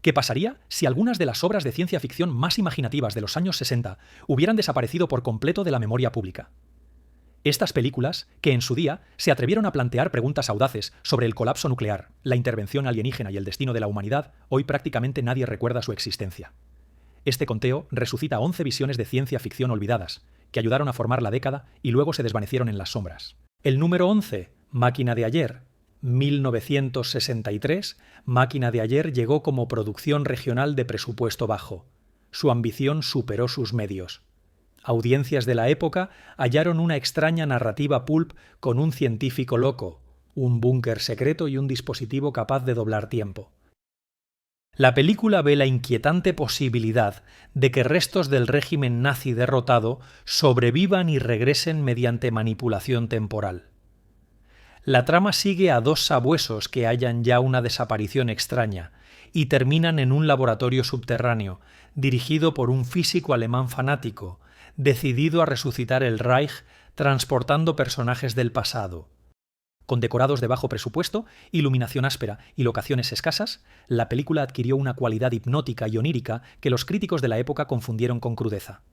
¿Qué pasaría si algunas de las obras de ciencia ficción más imaginativas de los años 60 hubieran desaparecido por completo de la memoria pública? Estas películas, que en su día se atrevieron a plantear preguntas audaces sobre el colapso nuclear, la intervención alienígena y el destino de la humanidad, hoy prácticamente nadie recuerda su existencia. Este conteo resucita 11 visiones de ciencia ficción olvidadas, que ayudaron a formar la década y luego se desvanecieron en las sombras. El número 11, Máquina de ayer. 1963, Máquina de ayer llegó como producción regional de presupuesto bajo. Su ambición superó sus medios. Audiencias de la época hallaron una extraña narrativa pulp con un científico loco, un búnker secreto y un dispositivo capaz de doblar tiempo. La película ve la inquietante posibilidad de que restos del régimen nazi derrotado sobrevivan y regresen mediante manipulación temporal. La trama sigue a dos sabuesos que hallan ya una desaparición extraña y terminan en un laboratorio subterráneo, dirigido por un físico alemán fanático, decidido a resucitar el Reich transportando personajes del pasado. Con decorados de bajo presupuesto, iluminación áspera y locaciones escasas, la película adquirió una cualidad hipnótica y onírica que los críticos de la época confundieron con crudeza.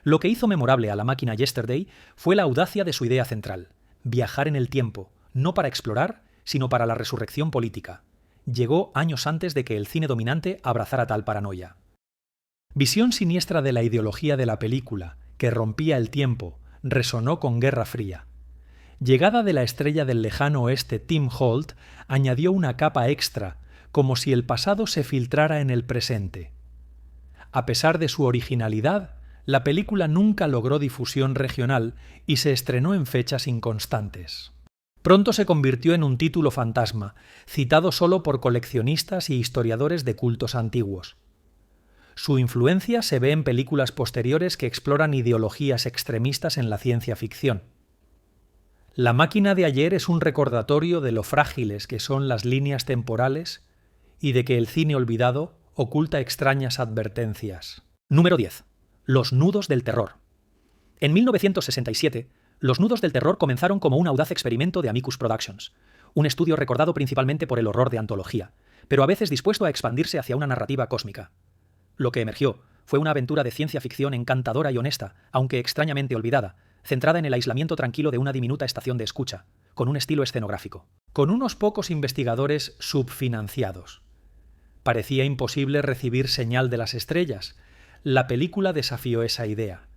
Lo que hizo memorable a La máquina Yesterday fue la audacia de su idea central: viajar en el tiempo, no para explorar, sino para la resurrección política. Llegó años antes de que el cine dominante abrazara tal paranoia. Visión siniestra de la ideología de la película, que rompía el tiempo, resonó con Guerra Fría. Llegada de la estrella del lejano oeste Tim Holt añadió una capa extra, como si el pasado se filtrara en el presente. A pesar de su originalidad, la película nunca logró difusión regional y se estrenó en fechas inconstantes. Pronto se convirtió en un título fantasma, citado solo por coleccionistas y historiadores de cultos antiguos. Su influencia se ve en películas posteriores que exploran ideologías extremistas en la ciencia ficción. La máquina de ayer es un recordatorio de lo frágiles que son las líneas temporales y de que el cine olvidado oculta extrañas advertencias. Número 10. Los nudos del terror. En 1967, Los nudos del terror comenzaron como un audaz experimento de Amicus Productions, un estudio recordado principalmente por el horror de antología, pero a veces dispuesto a expandirse hacia una narrativa cósmica. Lo que emergió fue una aventura de ciencia ficción encantadora y honesta, aunque extrañamente olvidada, centrada en el aislamiento tranquilo de una diminuta estación de escucha, con un estilo escenográfico, con unos pocos investigadores subfinanciados. Parecía imposible recibir señal de las estrellas. La película desafió esa idea.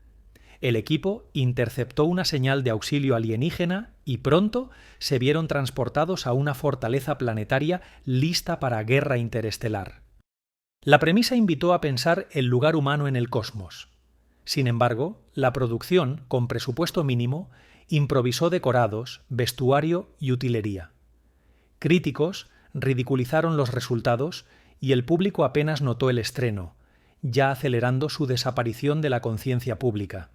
El equipo interceptó una señal de auxilio alienígena y pronto se vieron transportados a una fortaleza planetaria lista para guerra interestelar. La premisa invitó a pensar el lugar humano en el cosmos. Sin embargo, la producción, con presupuesto mínimo, improvisó decorados, vestuario y utilería. Críticos ridiculizaron los resultados y el público apenas notó el estreno, ya acelerando su desaparición de la conciencia pública.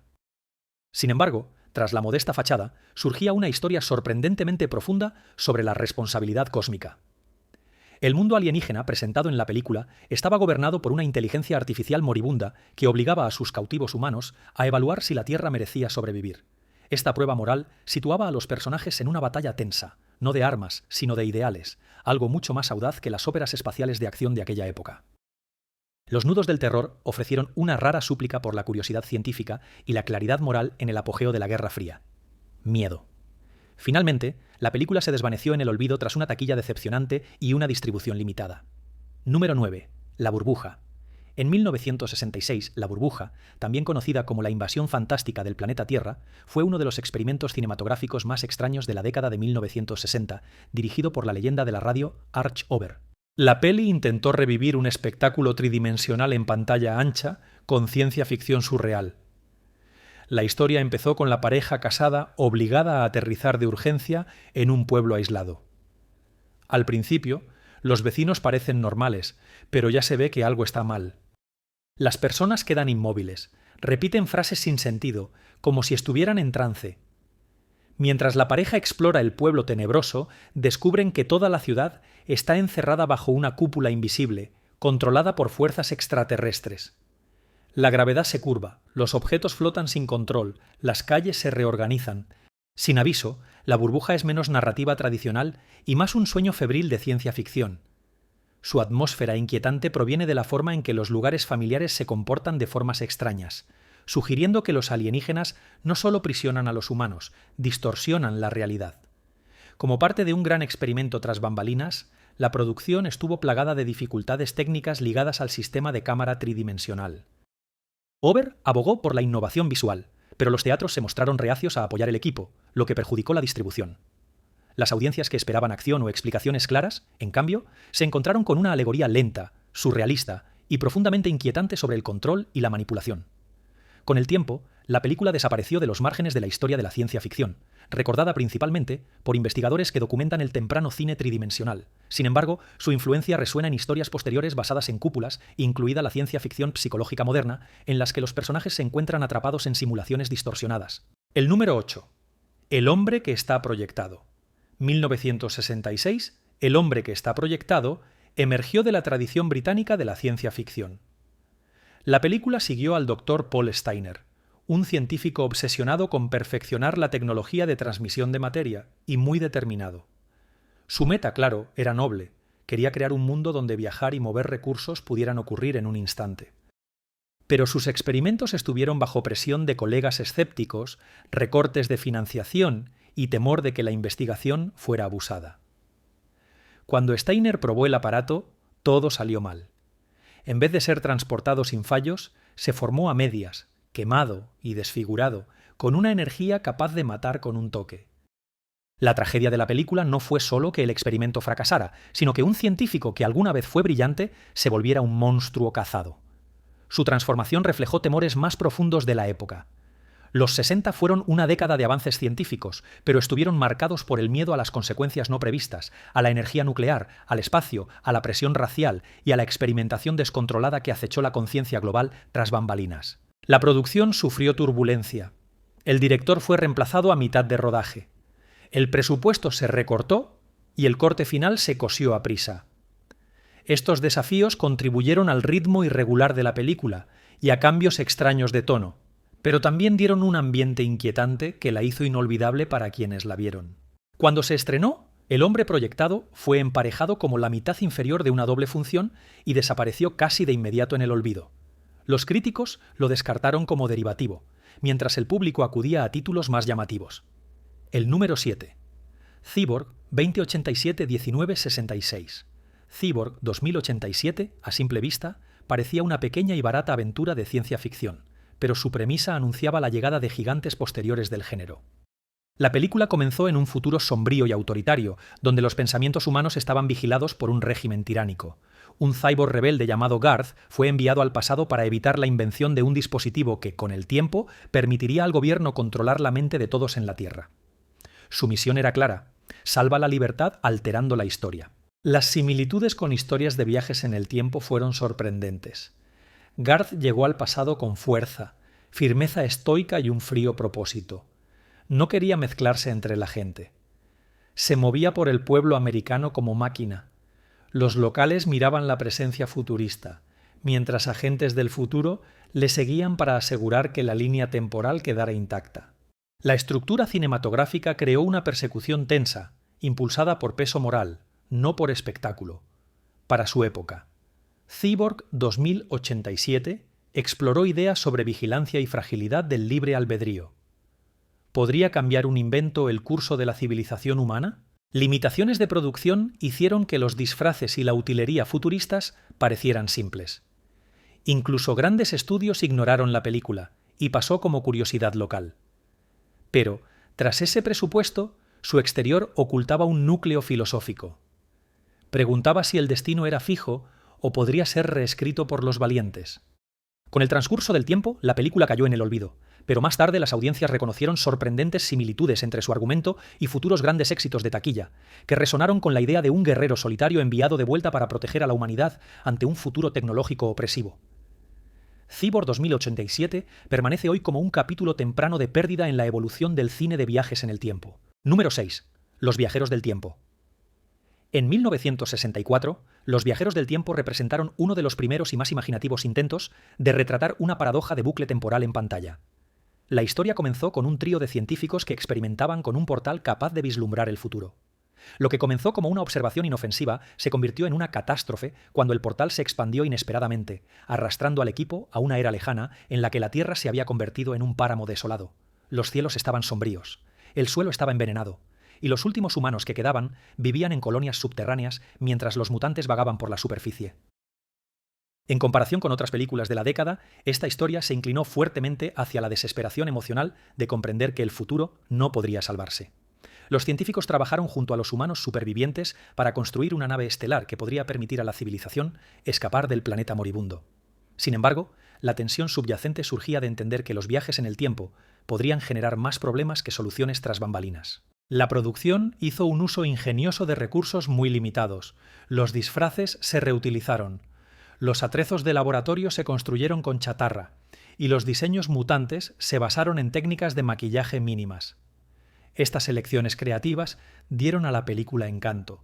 Sin embargo, tras la modesta fachada, surgía una historia sorprendentemente profunda sobre la responsabilidad cósmica. El mundo alienígena presentado en la película estaba gobernado por una inteligencia artificial moribunda que obligaba a sus cautivos humanos a evaluar si la Tierra merecía sobrevivir. Esta prueba moral situaba a los personajes en una batalla tensa, no de armas, sino de ideales, algo mucho más audaz que las óperas espaciales de acción de aquella época. Los nudos del terror ofrecieron una rara súplica por la curiosidad científica y la claridad moral en el apogeo de la Guerra Fría. Miedo. Finalmente, la película se desvaneció en el olvido tras una taquilla decepcionante y una distribución limitada. Número 9. La burbuja. En 1966, La burbuja, también conocida como la invasión fantástica del planeta Tierra, fue uno de los experimentos cinematográficos más extraños de la década de 1960, dirigido por la leyenda de la radio Arch Ober. La peli intentó revivir un espectáculo tridimensional en pantalla ancha con ciencia ficción surreal. La historia empezó con la pareja casada obligada a aterrizar de urgencia en un pueblo aislado. Al principio, los vecinos parecen normales, pero ya se ve que algo está mal. Las personas quedan inmóviles, repiten frases sin sentido, como si estuvieran en trance. Mientras la pareja explora el pueblo tenebroso, descubren que toda la ciudad está encerrada bajo una cúpula invisible, controlada por fuerzas extraterrestres. La gravedad se curva, los objetos flotan sin control, las calles se reorganizan. Sin aviso, La burbuja es menos narrativa tradicional y más un sueño febril de ciencia ficción. Su atmósfera inquietante proviene de la forma en que los lugares familiares se comportan de formas extrañas, sugiriendo que los alienígenas no solo prisionan a los humanos, distorsionan la realidad. Como parte de un gran experimento tras bambalinas, la producción estuvo plagada de dificultades técnicas ligadas al sistema de cámara tridimensional. Over abogó por la innovación visual, pero los teatros se mostraron reacios a apoyar el equipo, lo que perjudicó la distribución. Las audiencias que esperaban acción o explicaciones claras, en cambio, se encontraron con una alegoría lenta, surrealista y profundamente inquietante sobre el control y la manipulación. Con el tiempo, la película desapareció de los márgenes de la historia de la ciencia ficción, recordada principalmente por investigadores que documentan el temprano cine tridimensional. Sin embargo, su influencia resuena en historias posteriores basadas en cúpulas, incluida la ciencia ficción psicológica moderna, en las que los personajes se encuentran atrapados en simulaciones distorsionadas. El número 8. El hombre que está proyectado. 1966, El hombre que está proyectado emergió de la tradición británica de la ciencia ficción. La película siguió al Dr. Paul Steiner, un científico obsesionado con perfeccionar la tecnología de transmisión de materia y muy determinado. Su meta, claro, era noble. Quería crear un mundo donde viajar y mover recursos pudieran ocurrir en un instante. Pero sus experimentos estuvieron bajo presión de colegas escépticos, recortes de financiación y temor de que la investigación fuera abusada. Cuando Steiner probó el aparato, todo salió mal. En vez de ser transportado sin fallos, se formó a medias, quemado y desfigurado, con una energía capaz de matar con un toque. La tragedia de la película no fue solo que el experimento fracasara, sino que un científico que alguna vez fue brillante se volviera un monstruo cazado. Su transformación reflejó temores más profundos de la época. Los 60 fueron una década de avances científicos, pero estuvieron marcados por el miedo a las consecuencias no previstas, a la energía nuclear, al espacio, a la presión racial y a la experimentación descontrolada que acechó la conciencia global tras bambalinas. La producción sufrió turbulencia. El director fue reemplazado a mitad de rodaje. El presupuesto se recortó y el corte final se cosió a prisa. Estos desafíos contribuyeron al ritmo irregular de la película y a cambios extraños de tono, pero también dieron un ambiente inquietante que la hizo inolvidable para quienes la vieron. Cuando se estrenó, El hombre proyectado fue emparejado como la mitad inferior de una doble función y desapareció casi de inmediato en el olvido. Los críticos lo descartaron como derivativo, mientras el público acudía a títulos más llamativos. El número 7. Cyborg 2087-1966. Cyborg 2087, a simple vista, parecía una pequeña y barata aventura de ciencia ficción, pero su premisa anunciaba la llegada de gigantes posteriores del género. La película comenzó en un futuro sombrío y autoritario, donde los pensamientos humanos estaban vigilados por un régimen tiránico. Un cyborg rebelde llamado Garth fue enviado al pasado para evitar la invención de un dispositivo que, con el tiempo, permitiría al gobierno controlar la mente de todos en la Tierra. Su misión era clara: salva la libertad alterando la historia. Las similitudes con historias de viajes en el tiempo fueron sorprendentes. Garth llegó al pasado con fuerza, firmeza estoica y un frío propósito. No quería mezclarse entre la gente. Se movía por el pueblo americano como máquina. Los locales miraban la presencia futurista, mientras agentes del futuro le seguían para asegurar que la línea temporal quedara intacta. La estructura cinematográfica creó una persecución tensa, impulsada por peso moral, no por espectáculo. Para su época. Cyborg 2087 exploró ideas sobre vigilancia y fragilidad del libre albedrío. ¿Podría cambiar un invento el curso de la civilización humana? Limitaciones de producción hicieron que los disfraces y la utilería futuristas parecieran simples. Incluso grandes estudios ignoraron la película y pasó como curiosidad local. Pero, tras ese presupuesto, su exterior ocultaba un núcleo filosófico. Preguntaba si el destino era fijo o podría ser reescrito por los valientes. Con el transcurso del tiempo, la película cayó en el olvido, pero más tarde las audiencias reconocieron sorprendentes similitudes entre su argumento y futuros grandes éxitos de taquilla, que resonaron con la idea de un guerrero solitario enviado de vuelta para proteger a la humanidad ante un futuro tecnológico opresivo. Cyborg 2087 permanece hoy como un capítulo temprano de pérdida en la evolución del cine de viajes en el tiempo. Número 6. Los viajeros del tiempo. En 1964, los viajeros del tiempo representaron uno de los primeros y más imaginativos intentos de retratar una paradoja de bucle temporal en pantalla. La historia comenzó con un trío de científicos que experimentaban con un portal capaz de vislumbrar el futuro. Lo que comenzó como una observación inofensiva se convirtió en una catástrofe cuando el portal se expandió inesperadamente, arrastrando al equipo a una era lejana en la que la Tierra se había convertido en un páramo desolado. Los cielos estaban sombríos, el suelo estaba envenenado, y los últimos humanos que quedaban vivían en colonias subterráneas mientras los mutantes vagaban por la superficie. En comparación con otras películas de la década, esta historia se inclinó fuertemente hacia la desesperación emocional de comprender que el futuro no podría salvarse. Los científicos trabajaron junto a los humanos supervivientes para construir una nave estelar que podría permitir a la civilización escapar del planeta moribundo. Sin embargo, la tensión subyacente surgía de entender que los viajes en el tiempo podrían generar más problemas que soluciones tras bambalinas. La producción hizo un uso ingenioso de recursos muy limitados. Los disfraces se reutilizaron. Los atrezos de laboratorio se construyeron con chatarra, y los diseños mutantes se basaron en técnicas de maquillaje mínimas. Estas elecciones creativas dieron a la película encanto.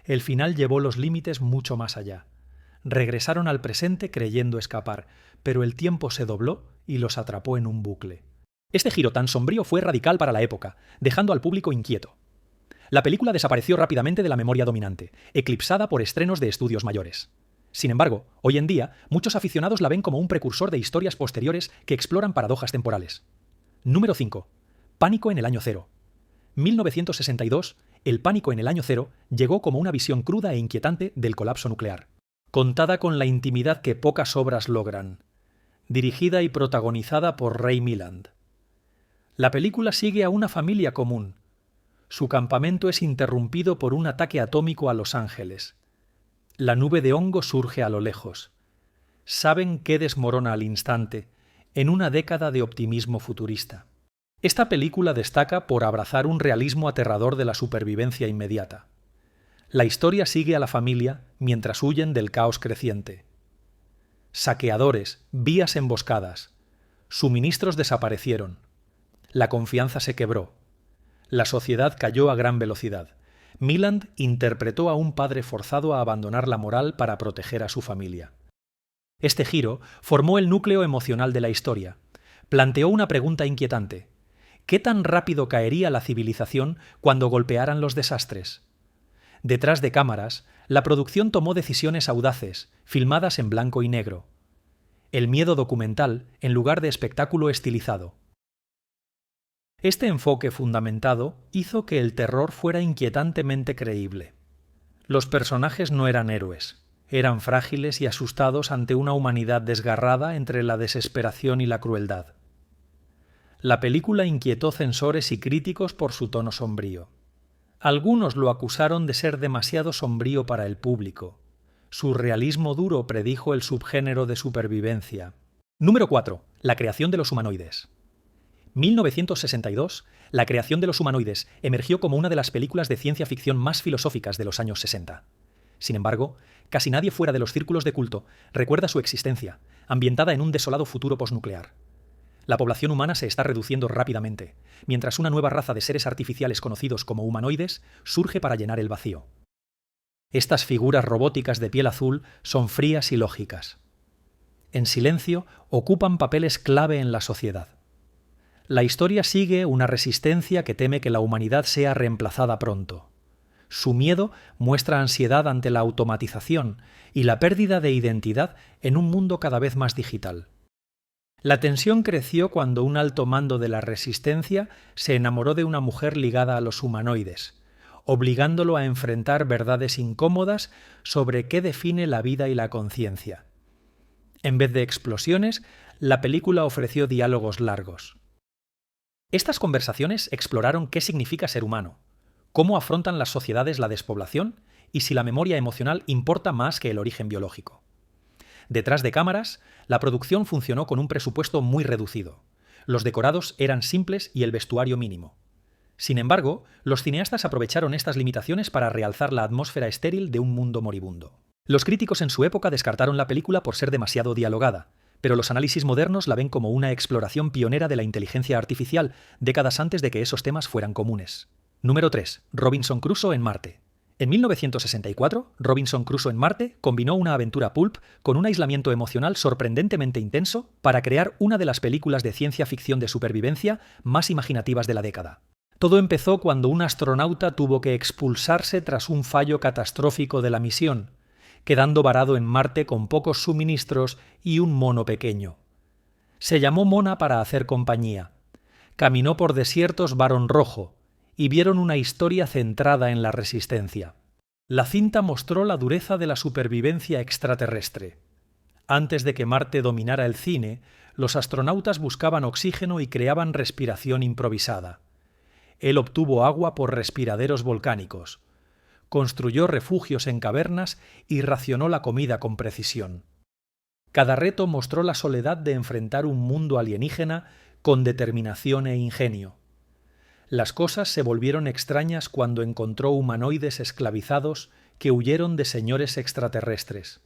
El final llevó los límites mucho más allá. Regresaron al presente creyendo escapar, pero el tiempo se dobló y los atrapó en un bucle. Este giro tan sombrío fue radical para la época, dejando al público inquieto. La película desapareció rápidamente de la memoria dominante, eclipsada por estrenos de estudios mayores. Sin embargo, hoy en día, muchos aficionados la ven como un precursor de historias posteriores que exploran paradojas temporales. Número 5. Pánico en el año cero. 1962, el pánico en el año cero llegó como una visión cruda e inquietante del colapso nuclear. Contada con la intimidad que pocas obras logran. Dirigida y protagonizada por Ray Milland. La película sigue a una familia común. Su campamento es interrumpido por un ataque atómico a Los Ángeles. La nube de hongo surge a lo lejos. Saben qué desmorona al instante, en una década de optimismo futurista. Esta película destaca por abrazar un realismo aterrador de la supervivencia inmediata. La historia sigue a la familia mientras huyen del caos creciente. Saqueadores, vías emboscadas, suministros desaparecieron. La confianza se quebró. La sociedad cayó a gran velocidad. Milland interpretó a un padre forzado a abandonar la moral para proteger a su familia. Este giro formó el núcleo emocional de la historia. Planteó una pregunta inquietante. ¿Qué tan rápido caería la civilización cuando golpearan los desastres? Detrás de cámaras, la producción tomó decisiones audaces, filmadas en blanco y negro. El miedo documental en lugar de espectáculo estilizado. Este enfoque fundamentado hizo que el terror fuera inquietantemente creíble. Los personajes no eran héroes, eran frágiles y asustados ante una humanidad desgarrada entre la desesperación y la crueldad. La película inquietó censores y críticos por su tono sombrío. Algunos lo acusaron de ser demasiado sombrío para el público. Su realismo duro predijo el subgénero de supervivencia. Número 4. La creación de los humanoides. 1962, La creación de los humanoides emergió como una de las películas de ciencia ficción más filosóficas de los años 60. Sin embargo, casi nadie fuera de los círculos de culto recuerda su existencia, ambientada en un desolado futuro posnuclear. La población humana se está reduciendo rápidamente, mientras una nueva raza de seres artificiales conocidos como humanoides surge para llenar el vacío. Estas figuras robóticas de piel azul son frías y lógicas. En silencio, ocupan papeles clave en la sociedad. La historia sigue una resistencia que teme que la humanidad sea reemplazada pronto. Su miedo muestra ansiedad ante la automatización y la pérdida de identidad en un mundo cada vez más digital. La tensión creció cuando un alto mando de la Resistencia se enamoró de una mujer ligada a los humanoides, obligándolo a enfrentar verdades incómodas sobre qué define la vida y la conciencia. En vez de explosiones, la película ofreció diálogos largos. Estas conversaciones exploraron qué significa ser humano, cómo afrontan las sociedades la despoblación y si la memoria emocional importa más que el origen biológico. Detrás de cámaras, la producción funcionó con un presupuesto muy reducido. Los decorados eran simples y el vestuario mínimo. Sin embargo, los cineastas aprovecharon estas limitaciones para realzar la atmósfera estéril de un mundo moribundo. Los críticos en su época descartaron la película por ser demasiado dialogada, pero los análisis modernos la ven como una exploración pionera de la inteligencia artificial, décadas antes de que esos temas fueran comunes. Número 3. Robinson Crusoe en Marte. En 1964, Robinson Crusoe en Marte combinó una aventura pulp con un aislamiento emocional sorprendentemente intenso para crear una de las películas de ciencia ficción de supervivencia más imaginativas de la década. Todo empezó cuando un astronauta tuvo que expulsarse tras un fallo catastrófico de la misión, quedando varado en Marte con pocos suministros y un mono pequeño. Se llamó Mona para hacer compañía. Caminó por desiertos Barón Rojo y vieron una historia centrada en la resistencia. La cinta mostró la dureza de la supervivencia extraterrestre. Antes de que Marte dominara el cine, los astronautas buscaban oxígeno y creaban respiración improvisada. Él obtuvo agua por respiraderos volcánicos. Construyó refugios en cavernas y racionó la comida con precisión. Cada reto mostró la soledad de enfrentar un mundo alienígena con determinación e ingenio. Las cosas se volvieron extrañas cuando encontró humanoides esclavizados que huyeron de señores extraterrestres.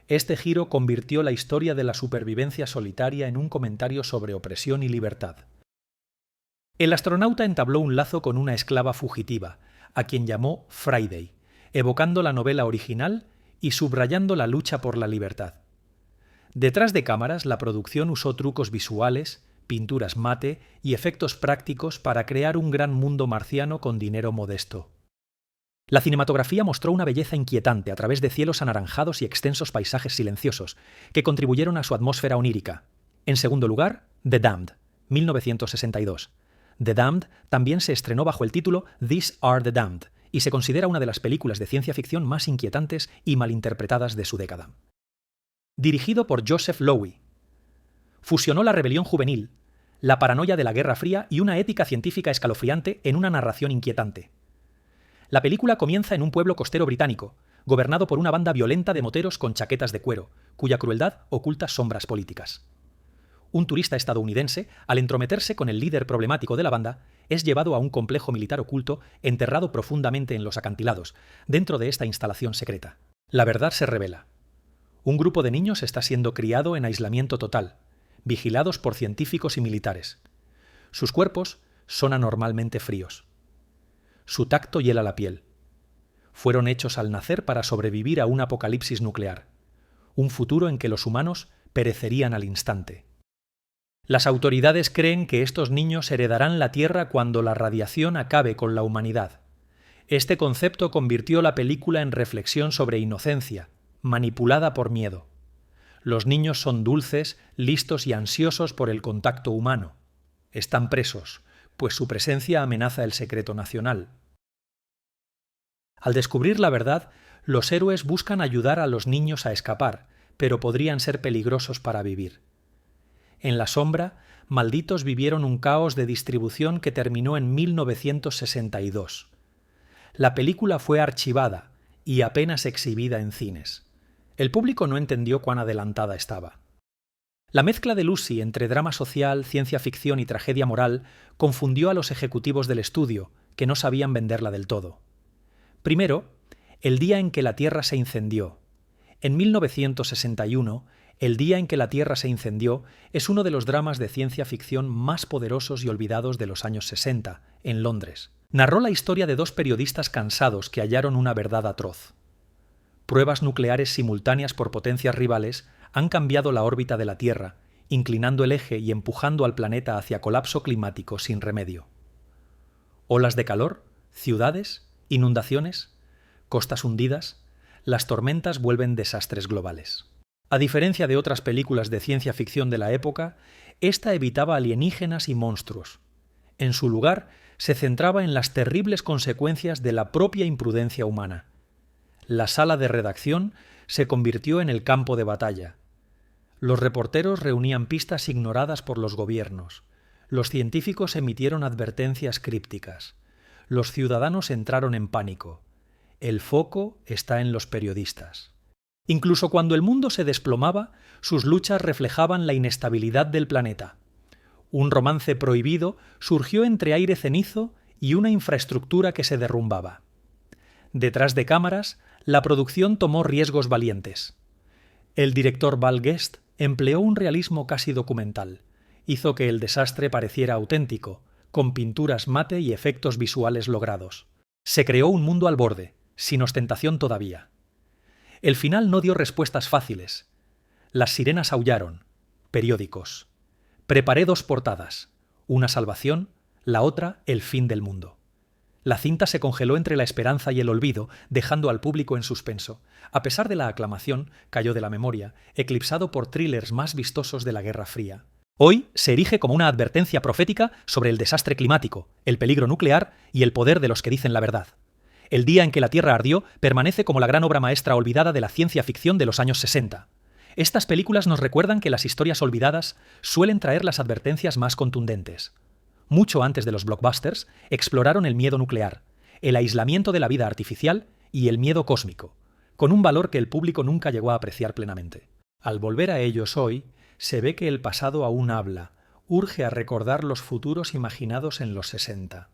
Este giro convirtió la historia de la supervivencia solitaria en un comentario sobre opresión y libertad. El astronauta entabló un lazo con una esclava fugitiva, a quien llamó Friday, evocando la novela original y subrayando la lucha por la libertad. Detrás de cámaras, la producción usó trucos visuales, pinturas mate y efectos prácticos para crear un gran mundo marciano con dinero modesto. La cinematografía mostró una belleza inquietante a través de cielos anaranjados y extensos paisajes silenciosos, que contribuyeron a su atmósfera onírica. En segundo lugar, The Damned, 1962. The Damned también se estrenó bajo el título These Are the Damned y se considera una de las películas de ciencia ficción más inquietantes y malinterpretadas de su década. Dirigido por Joseph Lowy, fusionó la rebelión juvenil, la paranoia de la Guerra Fría y una ética científica escalofriante en una narración inquietante. La película comienza en un pueblo costero británico, gobernado por una banda violenta de moteros con chaquetas de cuero, cuya crueldad oculta sombras políticas. Un turista estadounidense, al entrometerse con el líder problemático de la banda, es llevado a un complejo militar oculto enterrado profundamente en los acantilados, dentro de esta instalación secreta. La verdad se revela. Un grupo de niños está siendo criado en aislamiento total, vigilados por científicos y militares. Sus cuerpos son anormalmente fríos. Su tacto hiela la piel. Fueron hechos al nacer para sobrevivir a un apocalipsis nuclear, un futuro en que los humanos perecerían al instante. Las autoridades creen que estos niños heredarán la Tierra cuando la radiación acabe con la humanidad. Este concepto convirtió la película en reflexión sobre inocencia, manipulada por miedo. Los niños son dulces, listos y ansiosos por el contacto humano. Están presos, pues su presencia amenaza el secreto nacional. Al descubrir la verdad, los héroes buscan ayudar a los niños a escapar, pero podrían ser peligrosos para vivir. En la sombra, malditos vivieron un caos de distribución que terminó en 1962. La película fue archivada y apenas exhibida en cines. El público no entendió cuán adelantada estaba. La mezcla de Lucy entre drama social, ciencia ficción y tragedia moral confundió a los ejecutivos del estudio, que no sabían venderla del todo. Primero, el día en que la Tierra se incendió. En 1961, El día en que la Tierra se incendió es uno de los dramas de ciencia ficción más poderosos y olvidados de los años 60, en Londres. Narró la historia de dos periodistas cansados que hallaron una verdad atroz. Pruebas nucleares simultáneas por potencias rivales han cambiado la órbita de la Tierra, inclinando el eje y empujando al planeta hacia colapso climático sin remedio. Olas de calor, ciudades, inundaciones, costas hundidas, las tormentas vuelven desastres globales. A diferencia de otras películas de ciencia ficción de la época, esta evitaba alienígenas y monstruos. En su lugar, se centraba en las terribles consecuencias de la propia imprudencia humana. La sala de redacción se convirtió en el campo de batalla. Los reporteros reunían pistas ignoradas por los gobiernos. Los científicos emitieron advertencias crípticas. Los ciudadanos entraron en pánico. El foco está en los periodistas. Incluso cuando el mundo se desplomaba, sus luchas reflejaban la inestabilidad del planeta. Un romance prohibido surgió entre aire cenizo y una infraestructura que se derrumbaba. Detrás de cámaras, la producción tomó riesgos valientes. El director Val Guest empleó un realismo casi documental. Hizo que el desastre pareciera auténtico, con pinturas mate y efectos visuales logrados. Se creó un mundo al borde, sin ostentación todavía. El final no dio respuestas fáciles. Las sirenas aullaron. Periódicos. Preparé 2 portadas. Una salvación, la otra El fin del mundo. La cinta se congeló entre la esperanza y el olvido, dejando al público en suspenso. A pesar de la aclamación, cayó de la memoria, eclipsado por thrillers más vistosos de la Guerra Fría. Hoy se erige como una advertencia profética sobre el desastre climático, el peligro nuclear y el poder de los que dicen la verdad. El día en que la Tierra ardió permanece como la gran obra maestra olvidada de la ciencia ficción de los años 60. Estas películas nos recuerdan que las historias olvidadas suelen traer las advertencias más contundentes. Mucho antes de los blockbusters, exploraron el miedo nuclear, el aislamiento de la vida artificial y el miedo cósmico, con un valor que el público nunca llegó a apreciar plenamente. Al volver a ellos hoy, se ve que el pasado aún habla, urge a recordar los futuros imaginados en los 60.